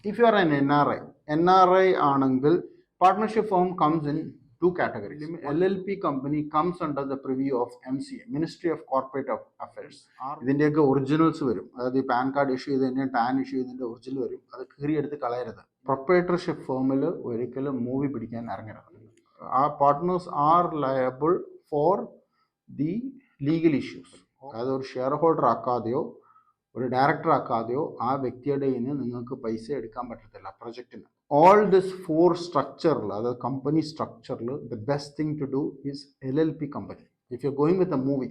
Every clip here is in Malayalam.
If you are an NRI ആണെങ്കിൽ partnership firm comes in two categories. LLP company comes under the purview of MCA, Ministry of Corporate Affairs. ഇതിൻ്റെയൊക്കെ ഒറിജിനൽസ് വരും, അതായത് ഈ പാൻ കാർഡ് ഇഷ്യൂ ചെയ്തതിൻ്റെ ടാൻ ഇഷ്യൂ ചെയ്തതിൻ്റെ ഒറിജിനൽ വരും. അത് കീറിയെടുത്ത് കളയരുത്. പ്രൊപ്പറേറ്റർഷിപ്പ് ഫേമിൽ ഒരിക്കലും മൂവി പിടിക്കാൻ ഇറങ്ങരുത്. ആ partners are liable for the legal issues. അതായത് ഒരു ഷെയർ ഹോൾഡർ ആക്കാതെയോ ഒരു ഡയറക്ടർ ആക്കാതെയോ ആ വ്യക്തിയുടെ നിന്ന് നിങ്ങൾക്ക് പൈസ എടുക്കാൻ പറ്റത്തില്ല പ്രൊജക്റ്റിന്. ഓൾ ദിസ് ഫോർ സ്ട്രക്ചറിൽ, അതായത് കമ്പനി സ്ട്രക്ചറിൽ, the best thing to do is LLP company if you going with a movie.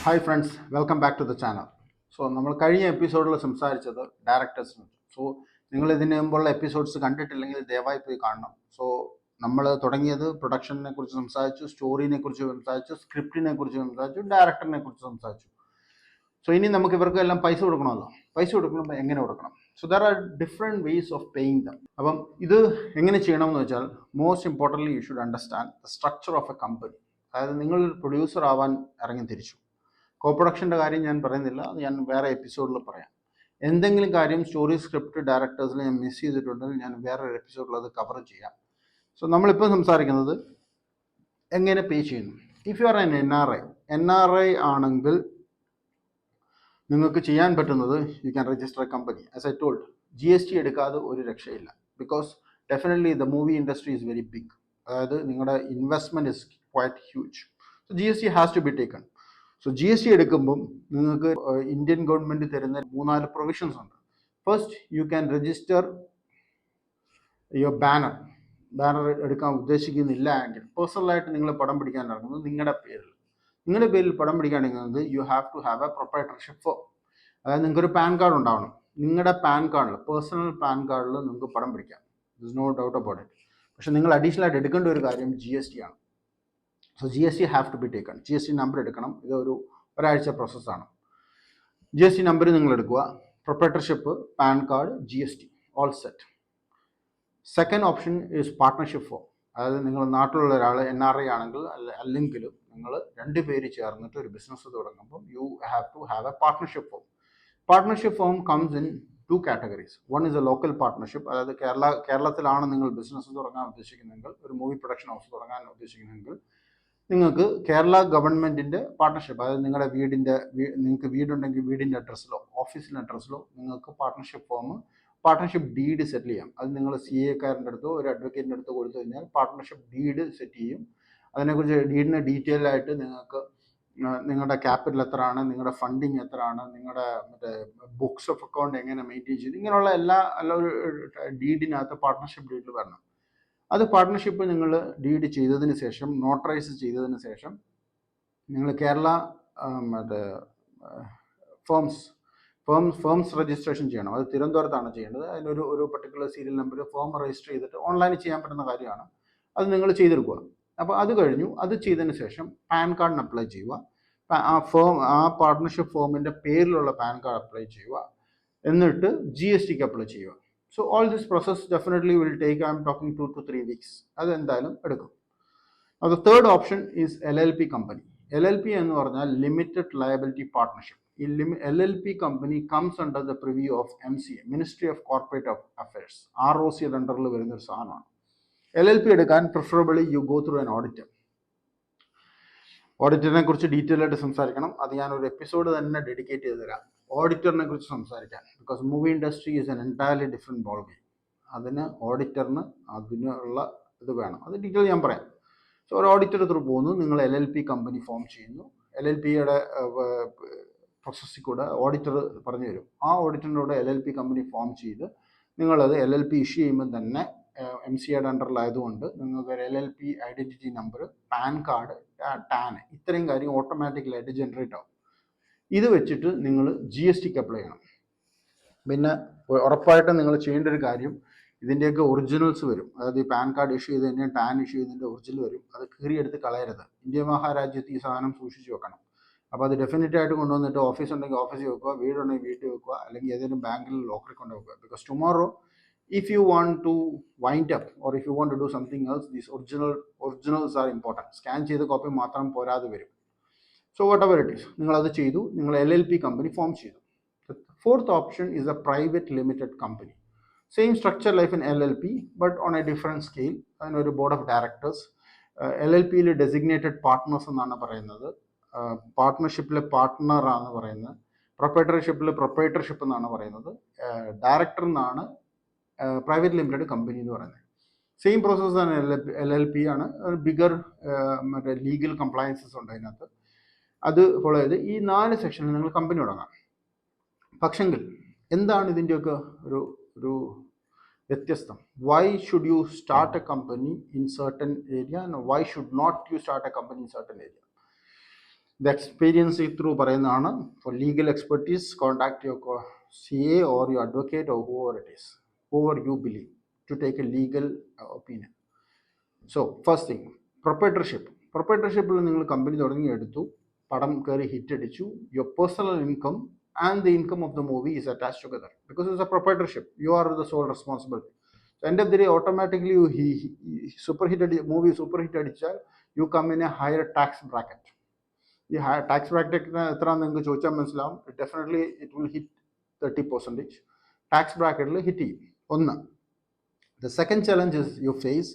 Hi friends, welcome back to the channel. So നമ്മൾ കഴിഞ്ഞ എപ്പിസോഡിൽ സംസാരിച്ചത് ഡയറക്ടേഴ്സിനെ. സോ നിങ്ങൾ ഇതിന് മുമ്പുള്ള എപ്പിസോഡ്സ് കണ്ടിട്ടില്ലെങ്കിൽ ദയവായി പോയി കാണണം. സോ നമ്മൾ തുടങ്ങിയത് പ്രൊഡക്ഷനെ കുറിച്ച് സംസാരിച്ചു, സ്റ്റോറിനെ കുറിച്ച് സംസാരിച്ചു, സ്ക്രിപ്റ്റിനെ കുറിച്ച് സംസാരിച്ചു, ഡയറക്ടറിനെ കുറിച്ച് സംസാരിച്ചു. സോ ഇനി നമുക്ക് ഇവർക്ക് എല്ലാം പൈസ കൊടുക്കണമല്ലോ. പൈസ കൊടുക്കുമ്പോൾ എങ്ങനെ കൊടുക്കണം? So there are different ways of paying dum. അപ്പം ഇത് എങ്ങനെ ചെയ്യണമെന്ന് വെച്ചാൽ, most importantly you should understand the structure of A company. അതായത് നിങ്ങൾ പ്രൊഡ്യൂസർ ആവാൻ ഇറങ്ങി തിരിച്ചു. കോ പ്രൊഡക്ഷൻ്റെ കാര്യം ഞാൻ പറയുന്നില്ല, അത് ഞാൻ വേറെ എപ്പിസോഡിൽ പറയാം. എന്തെങ്കിലും കാര്യം സ്റ്റോറി, സ്ക്രിപ്റ്റ്, ഡയറക്ടേഴ്സിൽ ഞാൻ മിസ് ചെയ്തിട്ടുണ്ടെങ്കിൽ ഞാൻ വേറൊരു എപ്പിസോഡിൽ അത് കവർ ചെയ്യാം. സോ നമ്മളിപ്പോൾ സംസാരിക്കുന്നത് എങ്ങനെ പേ ചെയ്യുന്നു. If you are an NRI ആണെങ്കിൽ നിങ്ങൾക്ക് ചെയ്യാൻ പറ്റുന്നത്, you can register a company. As I told, GST എടുക്കാതെ ഒരു രക്ഷയില്ല. Because definitely the movie industry is very big. അതായത് നിങ്ങളുടെ investment is quite huge. So GST has to be taken. So GST എടുക്കുമ്പം നിങ്ങൾക്ക് ഇന്ത്യൻ ഗവൺമെൻറ് തരുന്ന 3-4 പ്രൊവിഷൻസ് ഉണ്ട്. First, you can register your banner എടുക്കാൻ ഉദ്ദേശിക്കുന്നില്ല എങ്കിൽ, പേഴ്സണലായിട്ട് നിങ്ങൾ പടം പിടിക്കാൻ ഇറങ്ങുന്നത് നിങ്ങളുടെ പേരിൽ പടം പിടിക്കാണ്ടിരിക്കുന്നത്, you have to have a proprietorship firm. അതായത് നിങ്ങൾക്കൊരു പാൻ കാർഡ് ഉണ്ടാവണം. നിങ്ങളുടെ പാൻ കാർഡിൽ, പേഴ്സണൽ പാൻ കാർഡിൽ നിങ്ങൾക്ക് പടം പിടിക്കാം. This no doubt about it. പക്ഷേ നിങ്ങൾ അഡീഷണൽ ആയിട്ട് എടുക്കേണ്ട ഒരു കാര്യം GST ആണ്. So GST have to be taken. GST number എടുക്കണം. ഇത് ഒരാഴ്ച പ്രോസസ്സാണ്. GST നമ്പർ നിങ്ങൾ എടുക്കുക. Proprietorship, PAN card, GST, all set. Second option is partnership firm. അതായത് നിങ്ങൾ നാട്ടിലുള്ള ഒരാൾ NRI ആണെങ്കിൽ അല്ലെങ്കിലും നിങ്ങൾ 2 പേര് ചേർന്നിട്ട് ഒരു ബിസിനസ് തുടങ്ങുമ്പോൾ you have to have a partnership firm. Partnership firm comes in 2 categories. One is a local partnership. അതായത് കേരളത്തിലാണ് നിങ്ങൾ ബിസിനസ് തുടങ്ങാൻ ഉദ്ദേശിക്കുന്നതെങ്കിൽ, ഒരു മൂവി പ്രൊഡക്ഷൻ ഹൗസ് തുടങ്ങാൻ ഉദ്ദേശിക്കുന്നതെങ്കിൽ, നിങ്ങൾക്ക് കേരള ഗവൺമെൻറ്റിൻ്റെ പാർട്ട്ണർഷിപ്പ്, അതായത് നിങ്ങളുടെ നിങ്ങൾക്ക് വീടുണ്ടെങ്കിൽ വീടിൻ്റെ അഡ്രസ്സിലോ ഓഫീസിൻ്റെ അഡ്രസ്സിലോ നിങ്ങൾക്ക് പാർട്ട്ണർഷിപ്പ് ഡീഡ് സെറ്റിൽ ചെയ്യാം. അത് നിങ്ങൾ CA-കാരൻ്റെ അടുത്തോ ഒരു അഡ്വക്കേറ്റിൻ്റെ അടുത്തോ കൊടുത്തു കഴിഞ്ഞാൽ പാർട്ട്ണർഷിപ്പ് ഡീഡ് സെറ്റ് ചെയ്യും. അതിനെക്കുറിച്ച് ഡീഡിന് ഡീറ്റെയിൽ ആയിട്ട് നിങ്ങൾക്ക് നിങ്ങളുടെ ക്യാപിറ്റൽ എത്രയാണ്, നിങ്ങളുടെ ഫണ്ടിങ് എത്രയാണ്, നിങ്ങളുടെ ബുക്സ് ഓഫ് അക്കൗണ്ട് എങ്ങനെ മെയിൻറ്റെയിൻ ചെയ്ത്, ഇങ്ങനെയുള്ള എല്ലാ ഒരു ഡീഡിനകത്ത് പാർട്ട്ണർഷിപ്പ് ഡീഡിൽ വരണം. അത് പാർട്ട്ണർഷിപ്പ് നിങ്ങൾ ഡീഡ് ചെയ്തതിന് ശേഷം, നോട്ടറൈസ് ചെയ്തതിന് ശേഷം, നിങ്ങൾ കേരള ഫേംസ് രജിസ്ട്രേഷൻ ചെയ്യണം. അത് തിരുവനന്തപുരത്താണ് ചെയ്യേണ്ടത്. അതിനൊരു particular serial number firm register ചെയ്തിട്ട് ഓൺലൈനിൽ ചെയ്യാൻ പറ്റുന്ന കാര്യമാണ്. അത് നിങ്ങൾ ചെയ്തെടുക്കുക. അപ്പോൾ അത് കഴിഞ്ഞു. അത് ചെയ്തതിന് ശേഷം പാൻ കാർഡിന് അപ്ലൈ ചെയ്യുക. ആ പാർട്ട്ണർഷിപ്പ് ഫേമിൻ്റെ പേരിലുള്ള പാൻ കാർഡ് അപ്ലൈ ചെയ്യുക. എന്നിട്ട് GSTക്ക് അപ്ലൈ ചെയ്യുക. So all this process definitely will take, I am talking 2 to 3 weeks. അത് എന്തായാലും എടുക്കും. Now the third option is LLP company. LLP എന്ന് പറഞ്ഞാൽ ലിമിറ്റഡ് ലയബിലിറ്റി പാർട്ട്ണർഷിപ്പ്. ഈ LLP company comes under the purview of MCA, Ministry of Corporate Affairs, ROC അണ്ടറിൽ വരുന്ന ഒരു സാധനമാണ്. LLP എടുക്കാൻ preferably you go through an auditor. ഓഡിറ്ററിനെ കുറിച്ച് ഡീറ്റെയിൽ ആയിട്ട് സംസാരിക്കണം. അത് ഞാനൊരു എപ്പിസോഡ് തന്നെ ഡെഡിക്കേറ്റ് ചെയ്ത് തരാം ഓഡിറ്ററിനെ കുറിച്ച് സംസാരിക്കാൻ. Because movie industry is N entirely different ball game. അതിന് അതിനുള്ള ഇത് വേണം. അത് ഡീറ്റെയിൽ ഞാൻ പറയാം. സോ ഒരു ഓഡിറ്റർ ത്രൂ പോകുന്നു, നിങ്ങൾ LLP കമ്പനി ഫോം ചെയ്യുന്നു. LLPയുടെ പ്രോസസ്സിൽ കൂടെ ഓഡിറ്റർ പറഞ്ഞു തരും. ആ ഓഡിറ്ററിൻ്റെ കൂടെ LLP കമ്പനി ഫോം ചെയ്ത് നിങ്ങളത് LLP ഇഷ്യൂ ചെയ്യുമ്പോൾ തന്നെ MCAയുടെ അണ്ടറിലായതുകൊണ്ട് നിങ്ങൾക്ക് ഒരു LLP identity number, pan card, tan, ഇത്രയും കാര്യം ഓട്ടോമാറ്റിക്കലായിട്ട് ജനറേറ്റ് ആവും. ഇത് വെച്ചിട്ട് നിങ്ങൾ GSTക്ക് അപ്ലൈ ചെയ്യണം. പിന്നെ ഉറപ്പായിട്ടും നിങ്ങൾ ചെയ്യേണ്ട ഒരു കാര്യം, ഇതിൻ്റെയൊക്കെ ഒറിജിനൽസ് വരും. അതായത് ഈ പാൻ കാർഡ് ഇഷ്യൂ ചെയ്തതിൻ്റെ ടാൻ ഇഷ്യൂ ചെയ്തതിൻ്റെ ഒറിജിനൽ വരും. അത് കീറിയെടുത്ത് കളയരുത്. ഇന്ത്യ മഹാരാജ്യത്ത് ഈ സാധനം സൂക്ഷിച്ച് വെക്കണം. അപ്പോൾ അത് ഡെഫിനറ്റ് ആയിട്ട് കൊണ്ടുവന്നിട്ട് ഓഫീസ് ഉണ്ടെങ്കിൽ ഓഫീസിൽ വെക്കുക, വീടുണ്ടെങ്കിൽ വീട്ടിൽ വെക്കുക, അല്ലെങ്കിൽ ഏതെങ്കിലും ബാങ്കിൽ ലോക്കറിൽ കൊണ്ട് വെക്കുക. Because tomorrow if you want to wind up or if you want to do something else, these originals are important. Scan ചെയ്ത കോപ്പി മാത്രം പോരാതെ വരും. So whatever it is, നിങ്ങളത് ചെയ്തു, നിങ്ങൾ LLP കമ്പനി ഫോം ചെയ്തു. Fourth option is a private limited company. Same structure life in LLP but on a different scale. അതിനൊരു ബോർഡ് ഓഫ് ഡയറക്ടേഴ്സ്, LLPയിൽ ഡെസിഗ്നേറ്റഡ് പാർട്ട്നേഴ്സ് എന്നാണ് പറയുന്നത്, പാർട്ട്ണർഷിപ്പിലെ പാർട്ട്ണറാണ് പറയുന്നത്, പ്രൊപ്പറേറ്റർഷിപ്പിൽ പ്രൊപ്പറേറ്റർഷിപ്പ് എന്നാണ് പറയുന്നത്, ഡയറക്ടർ എന്നാണ് പ്രൈവറ്റ് ലിമിറ്റഡ് കമ്പനി എന്ന് പറയുന്നത്. സെയിം പ്രോസസ്സ് ആണ് LLP ആണ്. ബിഗർ മറ്റേ ലീഗൽ കംപ്ലയൻസസ് ഉണ്ട് അതിനകത്ത്. അത് ഫോളോ ചെയ്ത് ഈ 4 സെക്ഷനിൽ നിങ്ങൾ കമ്പനി തുടങ്ങാം. പക്ഷെങ്കിൽ എന്താണ് ഇതിൻ്റെയൊക്കെ ഒരു വ്യത്യസ്തം? Why should you start a company in certain area and why should not you start a company in certain area? The experience through പറയുന്നതാണ്. For legal expertise contact your CA or your advocate or whoever it is, whoever you believe, to take a legal opinion. So first thing, പ്രൊപ്പറേറ്റർഷിപ്പിൽ നിങ്ങൾ കമ്പനി തുടങ്ങി എടുത്തു, പടം കയറി ഹിറ്റ് അടിച്ചു, your personal income and the income of the movie is attached together because it's a proprietorship. You are the sole responsibility. So end of the day, automatically movie super hit അടിച്ചാൽ you come in a higher tax bracket. ഈ ടാക്സ് ബ്രാക്കറ്റ് എത്രയാണെന്ന് നിങ്ങൾക്ക് ചോദിച്ചാൽ മനസ്സിലാവും. Definitely it will hit 30% tax ബ്രാക്കറ്റിൽ ഹിറ്റ് ചെയ്യും. ഒന്ന്. The second challenge is you face,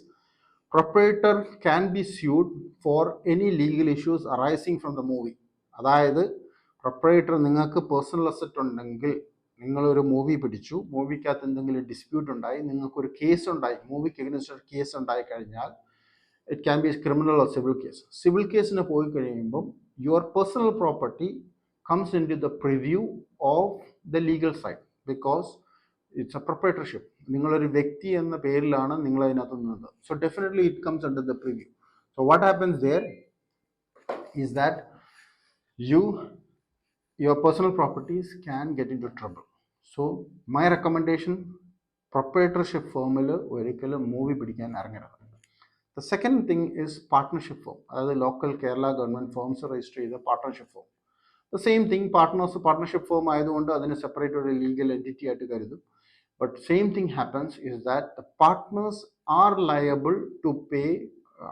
proprietor can be sued for any legal issues arising from the movie. അതായത് പ്രൊപ്പറേറ്റർ, നിങ്ങൾക്ക് പേഴ്സണൽ അസറ്റ് ഉണ്ടെങ്കിൽ, നിങ്ങളൊരു മൂവി പിടിച്ചു, മൂവിക്കകത്ത് എന്തെങ്കിലും ഡിസ്പ്യൂട്ട് ഉണ്ടായി, നിങ്ങൾക്കൊരു കേസ് ഉണ്ടായി, മൂവിക്ക് എഗൈൻസ്റ്റ് ഒരു കേസ് ഉണ്ടായി കഴിഞ്ഞാൽ it can be criminal or civil case. Civil കേസിന് പോയി കഴിയുമ്പം your personal property comes into the preview of the legal side because it's a proprietorship. നിങ്ങളൊരു വ്യക്തി എന്ന പേരിലാണ് നിങ്ങൾ അതിനകത്ത് നിന്നത്. So definitely it comes under the purview. So what happens there is that your personal properties can get into trouble. So my recommendation, proprietorship firmil ഒരിക്കലും മൂവി പിടിക്കാൻ ഇറങ്ങരുത്. The second thing is partnership firm. അതായത് local Kerala government firms register ചെയ്ത partnership firm. The same thing, partnership firm ആയതുകൊണ്ട് അതിന് സെപ്പറേറ്റ് ഒരു ലീഗൽ എൻറ്റിറ്റി ആയിട്ട് കരുതും. But same thing happens is that the partners are liable to pay,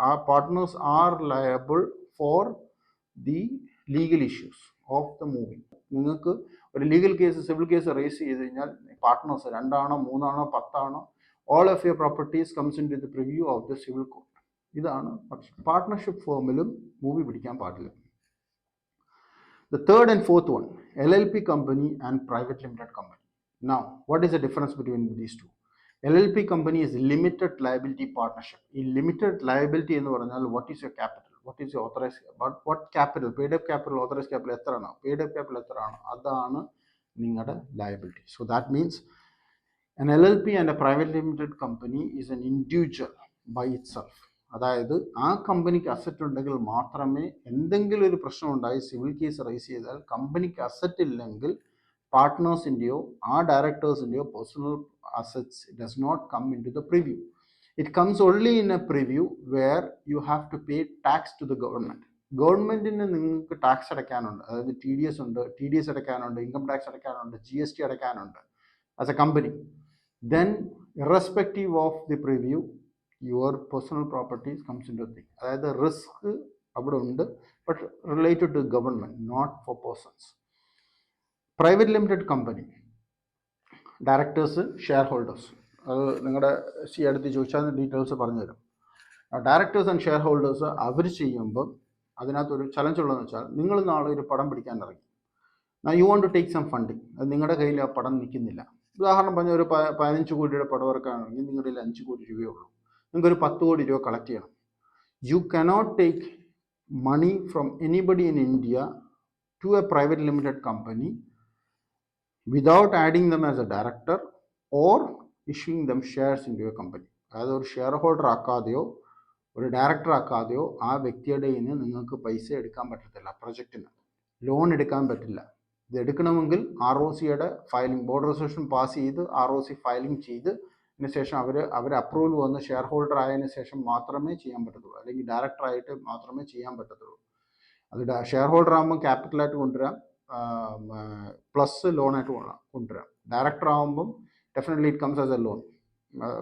our partners are liable for the legal issues of the movie. നിങ്ങൾക്ക് ഒരു legal case, civil case raise ചെയ്ത് കഴിഞ്ഞാൽ പാർട്ട്നേഴ്സ് 2 ആണോ 3 ആണോ 10 ആണോ, all of your properties comes into the preview of the civil court. ഇതാണ്. പക്ഷേ പാർട്ട്ണർഷിപ്പ് ഫോമിലും മൂവി പിടിക്കാൻ പാടില്ല. The third and fourth one, LLP company and private limited company. Now, what is the difference between these two? LLP company is limited liability partnership. ഈ limited liability എന്ന് പറഞ്ഞാൽ what is your capital? What is your authorized, but what capital, paid up capital, authorized capital എത്രയാണ്, paid up capital എത്രയാണ്, അതാണ് നിങ്ങളുടെ liability. So that means an LLP and a private limited company is an individual by itself. അതായത് ആ കമ്പനിക്ക് അസറ്റ് ഉണ്ടെങ്കിൽ മാത്രമേ, എന്തെങ്കിലും ഒരു പ്രശ്നം ഉണ്ടായി സിവിൽ കേസ് റൈസ് ചെയ്താൽ കമ്പനിക്ക് അസറ്റ് ഇല്ലെങ്കിൽ പാർട്ട്നേഴ്സിൻ്റെയോ ആ ഡയറക്ടേഴ്സിൻ്റെയോ personal assets does not come into the preview. It comes only in a preview where you have to pay tax to the government. ഗവൺമെൻറ്റിന് നിങ്ങൾക്ക് ടാക്സ് അടയ്ക്കാനുണ്ട്, അതായത് TDS അടയ്ക്കാനുണ്ട്, ഇൻകം ടാക്സ് അടയ്ക്കാനുണ്ട്, GST അടയ്ക്കാനുണ്ട് as a company. Then irrespective of the preview, your personal properties comes into the thing. അതായത് റിസ്ക് അവിടെ ഉണ്ട്, but related to government, not for persons. Private limited company, directors, shareholders, അത് നിങ്ങളുടെ അടുത്ത് ചോദിച്ചാൽ ഡീറ്റെയിൽസ് പറഞ്ഞു തരും. ഡയറക്ടേഴ്സ് ആൻഡ് ഷെയർ ഹോൾഡേഴ്സ് അവർ ചെയ്യുമ്പം അതിനകത്തൊരു ചലഞ്ച് ഉള്ളതെന്ന് വെച്ചാൽ, നിങ്ങൾ നാളെ ഒരു പടം പിടിക്കാൻ ഇറങ്ങി, you want to take some funding, അത് നിങ്ങളുടെ കയ്യിൽ ആ പടം നിൽക്കുന്നില്ല. ഉദാഹരണം പറഞ്ഞാൽ ഒരു 15 കോടിയുടെ പടം ഇറക്കുകയാണെങ്കിൽ നിങ്ങളുടെ കയ്യിൽ 5 കോടി രൂപയേ ഉള്ളൂ, നിങ്ങൾക്കൊരു 10 കോടി രൂപ കളക്ട് ചെയ്യണം. You cannot take money from anybody in India to a private limited company without adding them as a director or issuing them shares into a company. അതായത് ഒരു ഷെയർ ഹോൾഡർ ആക്കാതെയോ ഒരു ഡയറക്ടർ ആക്കാതെയോ ആ വ്യക്തിയുടെ നിന്ന് നിങ്ങൾക്ക് പൈസ എടുക്കാൻ പറ്റത്തില്ല. പ്രൊജക്റ്റിന് ലോൺ എടുക്കാൻ പറ്റില്ല. ഇത് എടുക്കണമെങ്കിൽ ROCയുടെ ഫയലിംഗ്, ബോർഡ് റെസൊല്യൂഷൻ പാസ് ചെയ്ത് ROC ഫയലിംഗ് ചെയ്ത് ശേഷം അവർ അപ്രൂവൽ വന്ന് ഷെയർ ഹോൾഡർ ആയതിനു ശേഷം മാത്രമേ ചെയ്യാൻ പറ്റത്തുള്ളൂ, അല്ലെങ്കിൽ ഡയറക്ടറായിട്ട് മാത്രമേ ചെയ്യാൻ പറ്റത്തുള്ളൂ. അത് ഷെയർ ഹോൾഡർ ആകുമ്പോൾ ക്യാപിറ്റലായിട്ട് കൊണ്ടുവരാം, പ്ലസ് ലോണായിട്ട് കൊണ്ടുവരാം. ഡയറക്ടർ ആകുമ്പം definitely it comes as A loan,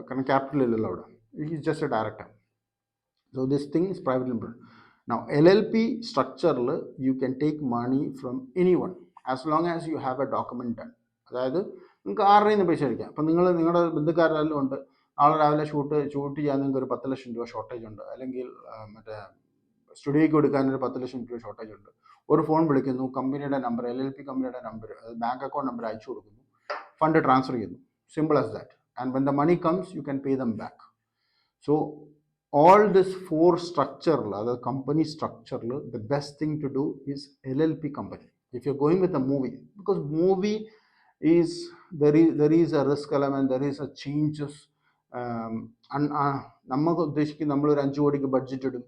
കാരണം ക്യാപിറ്റൽ ഇല്ലല്ലോ അവിടെ, it is just A director. So this thing is private limited. Now LLP structure you can take money from anyone as long as you have a document done. അതായത് നിങ്ങൾക്ക് ആരുടെ നിന്ന് പൈസ എടുക്കാം. അപ്പം നിങ്ങളുടെ ബന്ധുക്കാരെല്ലാം ഉണ്ട്, നാളെ രാവിലെ ഷൂട്ട് ചെയ്യാൻ നിങ്ങൾക്ക് ഒരു 10 ലക്ഷം രൂപ ഷോർട്ടേജ് ഉണ്ട്, അല്ലെങ്കിൽ മറ്റേ സ്റ്റുഡിയോയ്ക്ക് കൊടുക്കാൻ ഒരു 10 ലക്ഷം രൂപ ഷോർട്ടേജ് ഉണ്ട്. ഒരു ഫോൺ വിളിക്കുന്നു, കമ്പനിയുടെ നമ്പർ, LLP കമ്പനിയുടെ നമ്പർ, ബാങ്ക് അക്കൗണ്ട് നമ്പർ അയച്ചു കൊടുക്കുന്നു, ഫണ്ട് ട്രാൻസ്ഫർ ചെയ്യുന്നു. Simple as that. And when the money comes you can pay them back. So all this 4 structure, the company structure, the best thing to do is LLP company if you're going with a movie, because movie is there is a risk element, there is a changes. നമുക്ക് ഉദ്ദേശിക്കും നമ്മളൊരു 5 കോടിക്ക് ബഡ്ജറ്റ് ഇടും,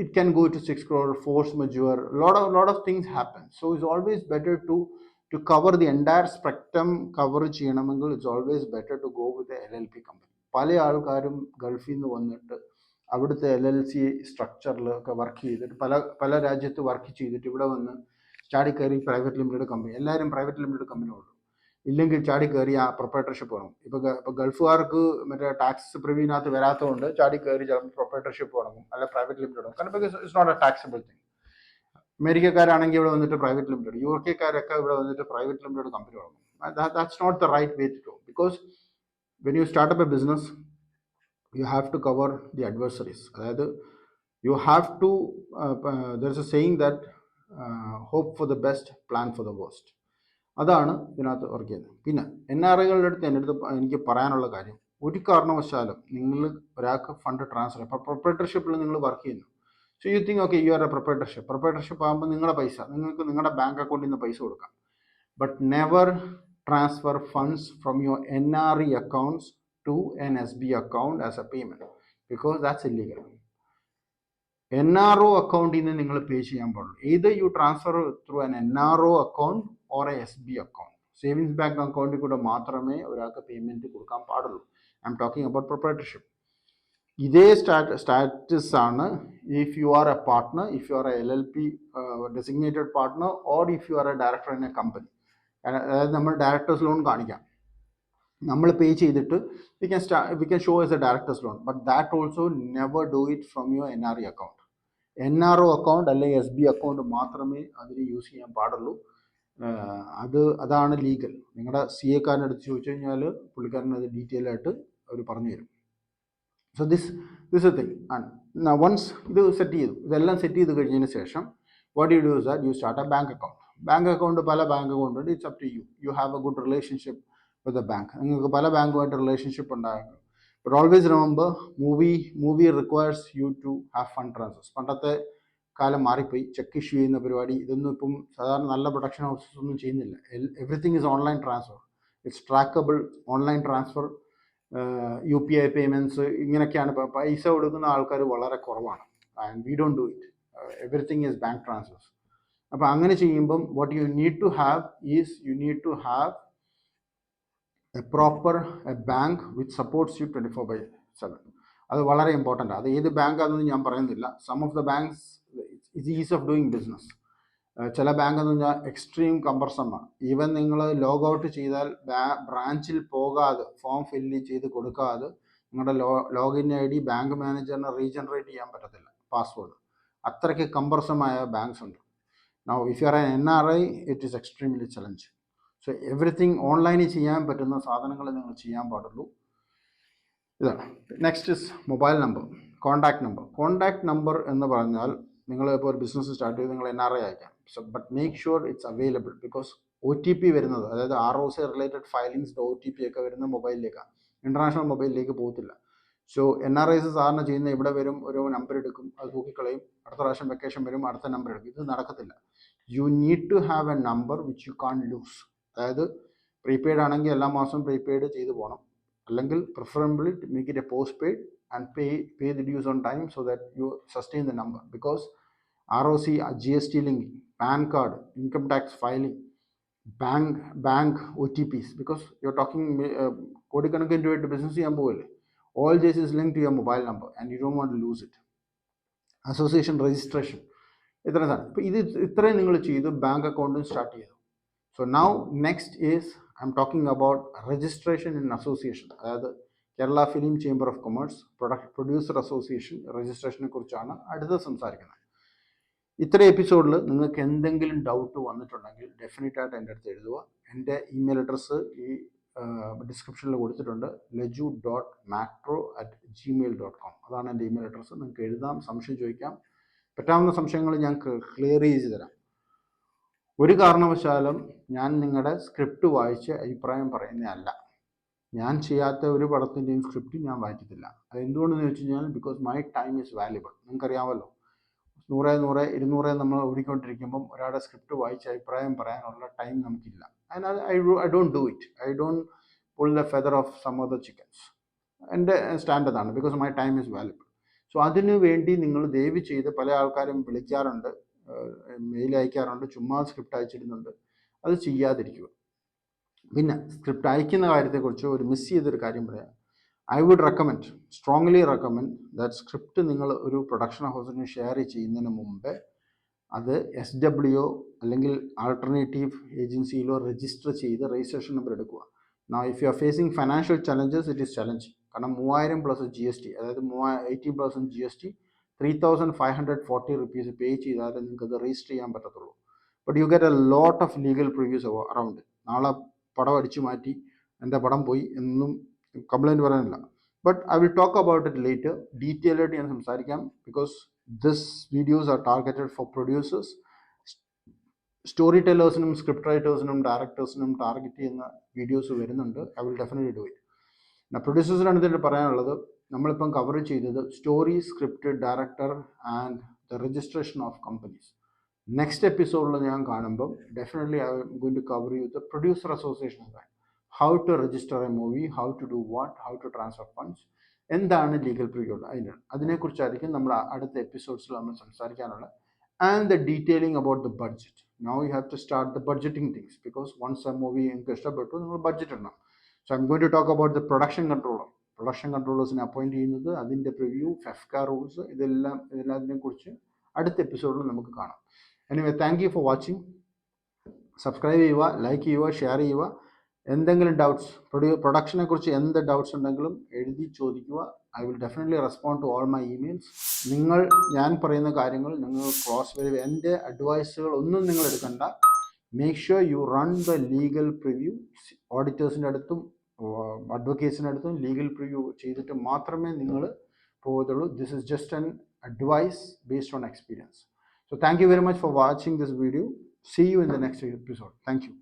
it can go to 6 crore, force majeure, lot of things happen. So it's always better to cover the entire spectrum cover ചെയ്യണമെങ്കിൽ it's always better to go with the LLP company. പല ആൾക്കാരും ഗൾഫിൽ നിന്ന് വന്നിട്ട് അവിടുത്തെ LLC സ്ട്രക്ചറിലൊക്കെ വർക്ക് ചെയ്തിട്ട് പല രാജ്യത്ത് വർക്ക് ചെയ്തിട്ട് ഇവിടെ വന്ന് ചാടിക്കയറി പ്രൈവറ്റ് ലിമിറ്റഡ് കമ്പനി, എല്ലാവരും പ്രൈവറ്റ് ലിമിറ്റഡ് കമ്പനി ഉള്ളൂ, ഇല്ലെങ്കിൽ ചാടിക്കയറി ആ പ്രൊപ്പറേറ്റർഷിപ്പ് വേണം. ഇപ്പോൾ ഗൾഫുകാർക്ക് മറ്റേ ടാക്സ് പ്രിവ്യൂവിനകത്ത് വരാത്തതുകൊണ്ട് ചാടിക്കയറി ചിലപ്പോൾ പ്രൊപ്പറേറ്റർഷിപ്പ് തുടങ്ങും, അല്ല പ്രൈവറ്റ് ലിമിറ്റഡ്, കാരണം because it's not a taxable thing. അമേരിക്കക്കാരാണെങ്കിൽ ഇവിടെ വന്നിട്ട് പ്രൈവറ്റ് ലിമിറ്റഡ്, UK-കാരൊക്കെ ഇവിടെ വന്നിട്ട് പ്രൈവറ്റ് ലിമിറ്റഡ് കമ്പനി തുടങ്ങും. That's not the right way to do, because when you start up a business you have to cover the adversaries. അതായത് you have to there's a saying that hope for the best, plan for the worst. അതാണ് ഇതിനകത്ത് വർക്ക് ചെയ്യുന്നത്. പിന്നെ NRIകളുടെ അടുത്ത് എൻ്റെ അടുത്ത് എനിക്ക് പറയാനുള്ള കാര്യം, ഒരു കാരണവശാലും നിങ്ങൾ ഒരാൾക്ക് ഫണ്ട് ട്രാൻസ്ഫർ, ഇപ്പോൾ പ്രൊപ്പറേറ്റർഷിപ്പിൽ നിങ്ങൾ വർക്ക് ചെയ്യുന്നു, so you think okay you are A proprietorship ആകുമ്പോൾ നിങ്ങളുടെ പൈസ നിങ്ങൾക്ക് നിങ്ങളുടെ ബാങ്ക് അക്കൗണ്ടിൽ നിന്ന് പൈസ കൊടുക്കാം, but never transfer funds from your NRE accounts to an SB account as a payment, because that's illegal. NRO അക്കൗണ്ടിൽ നിന്ന് നിങ്ങൾ പേ ചെയ്യാൻ പാടുള്ളൂ. either you transfer through an NRO account or a SB account. Savings bank അക്കൗണ്ടിൽ കൂടെ മാത്രമേ ഒരാൾക്ക് പേയ്മെൻറ്റ് കൊടുക്കാൻ പാടുള്ളൂ. I M talking about proprietorship. ഇതേ സ്റ്റാറ്റസ് ആണ് if you are a partner, if you are a LLP designated partner, or if you are a director in a company. അതായത് നമ്മൾ ഡയറക്ടേഴ്സ് ലോൺ കാണിക്കാം, നമ്മൾ പേ ചെയ്തിട്ട് we can show S A directors loan, but that also never do it from your NRE account. NRO account അല്ലെങ്കിൽ SB അക്കൗണ്ട് മാത്രമേ അതിന് യൂസ് ചെയ്യാൻ പാടുള്ളൂ. അതാണ് ലീഗൽ. നിങ്ങളുടെ CA-കാരൻ്റെ അടുത്ത് ചോദിച്ചു കഴിഞ്ഞാൽ പുള്ളിക്കാരൻ അത് ഡീറ്റെയിൽ ആയിട്ട് അവർ പറഞ്ഞു തരും. So this a thing. And once ഇത് സെറ്റ് ചെയ്തു, ഇതെല്ലാം സെറ്റ് ചെയ്ത് കഴിഞ്ഞതിന് ശേഷം what you do is that you start a bank account. Bank account പല ബാങ്ക് അക്കൗണ്ട് ഉണ്ട്, it's up to you. You have a good relationship with the bank. നിങ്ങൾക്ക് പല ബാങ്കുമായിട്ട് റിലേഷൻഷിപ്പ് ഉണ്ടാകും. But always remember, movie requires you to have fund transfers. പണ്ടത്തെ കാലം മാറിപ്പോയി, ചെക്ക് ഇഷ്യൂ ചെയ്യുന്ന പരിപാടി ഇതൊന്നും ഇപ്പം സാധാരണ നല്ല പ്രൊഡക്ഷൻ ഹൗസസ് ഒന്നും ചെയ്യുന്നില്ല. Everything is online transfer, it's trackable. Online transfer, UPI payments, ഇങ്ങനെയൊക്കെയാണ്. പൈസ കൊടുക്കുന്ന ആൾക്കാർ വളരെ കുറവാണ്. And we don't do it. Everything is bank transfers. അപ്പോൾ അങ്ങനെ ചെയ്യുമ്പം what you need to have is you need to have a proper bank which supports you 24/7. അത് വളരെ ഇമ്പോർട്ടൻ്റ്. അത് ഏത് ബാങ്ക് ആണെന്ന് ഞാൻ പറയുന്നില്ല. Some of the banks it's ease of doing business. ചില ബാങ്ക് എന്ന് പറഞ്ഞാൽ എക്സ്ട്രീം കമ്പർസമാണ്. ഈവൻ നിങ്ങൾ ലോഗ് ഔട്ട് ചെയ്താൽ ബ്രാഞ്ചിൽ പോകാതെ, ഫോം ഫില്ല് ചെയ്ത് കൊടുക്കാതെ നിങ്ങളുടെ ലോഗിൻ ID ബാങ്ക് മാനേജറിന് റീജനറേറ്റ് ചെയ്യാൻ പറ്റത്തില്ല, പാസ്വേഡ്. അത്രയ്ക്ക് കമ്പർസമായ ബാങ്ക്സ് ഉണ്ട്. Now, if you are an NRI, it is extremely challenging. So, everything online ചെയ്യാൻ പറ്റുന്ന സാധനങ്ങൾ നിങ്ങൾ ചെയ്യാൻ പാടുള്ളൂ. ഇതാണ്. Next is mobile number, contact number എന്ന് പറഞ്ഞാൽ നിങ്ങൾ ഇപ്പോൾ ഒരു ബിസിനസ് സ്റ്റാർട്ട് ചെയ്ത് നിങ്ങൾ NRI അയക്കാം. So but make sure it's available, because OTP വരുന്നത്, അതായത് ROC റിലേറ്റഡ് ഫയലിങ്സിൻ്റെ OTP ഒക്കെ വരുന്ന മൊബൈലിലേക്കാണ്, ഇൻ്റർനാഷണൽ മൊബൈലിലേക്ക് പോകത്തില്ല. സോ NRIs സാധാരണ ചെയ്യുന്ന ഇവിടെ വരും, ഒരു നമ്പർ എടുക്കും, അത് തൂക്കിക്കളയും, അടുത്ത പ്രാവശ്യം വെക്കേഷൻ വരും, അടുത്ത നമ്പർ എടുക്കും. ഇത് നടക്കത്തില്ല. You need to have a number which you can't lose. അതായത് പ്രീപെയ്ഡ് ആണെങ്കിൽ എല്ലാ മാസവും പ്രീപെയ്ഡ് ചെയ്ത് പോകണം, അല്ലെങ്കിൽ preferably make it a postpaid and pay the dues on time so that you sustain the number. Because ROC, GST linking, PAN card, income tax filing, bank OTPs, because you're talking കോടിക്കണക്കിന് രൂപയായിട്ട് ബിസിനസ് ചെയ്യാൻ പോകല്ലേ. All this is link to your mobile number and you don't want to lose it. Association registration ഇത്രയും സാധനം. ഇപ്പോൾ ഇത് ഇത്രയും നിങ്ങൾ ചെയ്തു, ബാങ്ക് അക്കൗണ്ടും സ്റ്റാർട്ട് ചെയ്തു. So now next is I'm talking about registration in association. അതായത് Kerala film chamber of commerce producer association രജിസ്ട്രേഷനെ കുറിച്ചാണ് അടുത്ത് സംസാരിക്കുന്നത്. ഇത്രയും എപ്പിസോഡിൽ നിങ്ങൾക്ക് എന്തെങ്കിലും ഡൗട്ട് വന്നിട്ടുണ്ടെങ്കിൽ ഡെഫിനറ്റായിട്ട് എൻ്റെ അടുത്ത് എഴുതുക. എൻ്റെ ഇമെയിൽ അഡ്രസ്സ് ഈ ഡിസ്ക്രിപ്ഷനിൽ കൊടുത്തിട്ടുണ്ട്, leju.macro@gmail.com. അതാണ് എൻ്റെ ഇമെയിൽ അഡ്രസ്സ്. നിങ്ങൾക്ക് എഴുതാം, സംശയം ചോദിക്കാം, പറ്റാവുന്ന സംശയങ്ങൾ ഞാൻ ക്ലിയർ ചെയ്ത് തരാം. ഒരു കാരണവശാലും ഞാൻ നിങ്ങളുടെ സ്ക്രിപ്റ്റ് വായിച്ച് അഭിപ്രായം പറയുന്നതല്ല. ഞാൻ ചെയ്യാത്ത ഒരു പടത്തിൻ്റെയും സ്ക്രിപ്റ്റ് ഞാൻ വായിക്കത്തില്ല. അത് എന്തുകൊണ്ടെന്ന് ചോദിച്ചു കഴിഞ്ഞാൽ because my time is valuable. നിങ്ങൾക്കറിയാമല്ലോ, 100 200 നമ്മൾ ഓടിക്കൊണ്ടിരിക്കുമ്പം ഒരാളുടെ സ്ക്രിപ്റ്റ് വായിച്ച് അഭിപ്രായം പറയാനുള്ള ടൈം നമുക്കില്ല. And I don't do it. I don't pull the feather of some other chickens. എൻ്റെ സ്റ്റാൻഡ് അതാണ്, because my time is valuable. So അതിനു വേണ്ടി നിങ്ങൾ ദയവ് ചെയ്ത്, പല ആൾക്കാരും വിളിക്കാറുണ്ട്, മെയിൽ അയക്കാറുണ്ട്, ചുമ്മാ സ്ക്രിപ്റ്റ് അയച്ചിടുന്നുണ്ട്. അത് ചെയ്യാതിരിക്കുക. പിന്നെ സ്ക്രിപ്റ്റ് അയക്കുന്ന കാര്യത്തെക്കുറിച്ച് ഒരു മിസ് ചെയ്തൊരു കാര്യം പറയാം. I would recommend, strongly recommend that script നിങ്ങൾ ഒരു പ്രൊഡക്ഷൻ ഹൗസിന് ഷെയർ ചെയ്യുന്നതിന് മുമ്പേ അത് SWO അല്ലെങ്കിൽ ആൾട്ടർനേറ്റീവ് ഏജൻസിയിലോ രജിസ്റ്റർ ചെയ്ത് രജിസ്ട്രേഷൻ നമ്പർ എടുക്കുക. Now if you are facing financial challenges, it is challenging. കാരണം 3000 പ്ലസ് GST, അതായത് 18% GST, 3540 rupees പേ ചെയ്താലേ നിങ്ങൾക്ക് അത് രജിസ്റ്റർ ചെയ്യാൻ പറ്റത്തുള്ളൂ. But you get a lot of legal previews around. നാളെ പടം അടിച്ചു മാറ്റി എൻ്റെ പടം പോയി എന്നും കംപ്ലൈൻറ്റ് പറയാനില്ല. But I will talk about it later. Detail ആയിട്ട് ഞാൻ സംസാരിക്കാം, because this videos are targeted for producers. Story ടെല്ലേഴ്സിനും സ്ക്രിപ്റ്റ് റൈറ്റേഴ്സിനും ഡയറക്ടേഴ്സിനും ടാർഗറ്റ് ചെയ്യുന്ന വീഡിയോസ് വരുന്നുണ്ട്. I will definitely do it. പിന്നെ പ്രൊഡ്യൂസേഴ്സിനാണ് ഇതിൽ പറയാനുള്ളത്. നമ്മളിപ്പം കവർ ചെയ്തത് story, script, director and the registration of companies. Next എപ്പിസോഡിൽ ഞാൻ കാണുമ്പോൾ definitely I'm going to cover you the producer association, how to register a movie, how to do what, how to transfer funds, എന്താണ് ലീഗൽ പ്രിവ്യൂ, അതിനെക്കുറിച്ചായിരിക്കും നമ്മൾ അടുത്ത എപ്പിസോഡ്സിൽ നമ്മൾ സംസാരിക്കാനുള്ളത്. And the detailing about the budget. Now you have to start the budgeting things, because once a movie നിങ്ങൾക്ക് ഇഷ്ടപ്പെട്ടു, നിങ്ങൾ ബഡ്ജറ്റ് ഇടണം. So I'm going to talk about the production controller. Production കൺട്രോളേഴ്സിനെ അപ്പോയിൻറ്റ് ചെയ്യുന്നത്, അതിൻ്റെ പ്രിവ്യൂ, ഫെഫ്ക റൂൾസ്, ഇതെല്ലാത്തിനെ കുറിച്ച് അടുത്ത എപ്പിസോഡിൽ നമുക്ക് കാണാം. Anyway, thank you for watching. Subscribe ചെയ്യുക, ലൈക്ക് ചെയ്യുക, ഷെയർ ചെയ്യുക. എന്തെങ്കിലും ഡൗട്ട്സ്, പ്രൊഡക്ഷനെ കുറിച്ച് എന്ത് ഡൗട്ട്സ് ഉണ്ടെങ്കിലും എഴുതി ചോദിക്കുക. I will definitely respond to all my emails. ഞാൻ പറയുന്ന കാര്യങ്ങൾ നിങ്ങൾ ക്രോസ് വെരിഫൈ. എൻ്റെ അഡ്വൈസുകൾ ഒന്നും നിങ്ങൾ എടുക്കണ്ട. Make sure you run the legal preview. ഓഡിറ്റേഴ്സിൻ്റെ അടുത്തും അഡ്വക്കേറ്റ്സിൻ്റെ അടുത്തും ലീഗൽ പ്രിവ്യൂ ചെയ്തിട്ട് മാത്രമേ നിങ്ങൾ പോകത്തുള്ളൂ. This is just an advice based on experience. So thank you very much for watching this video. See you in the next episode. Thank you.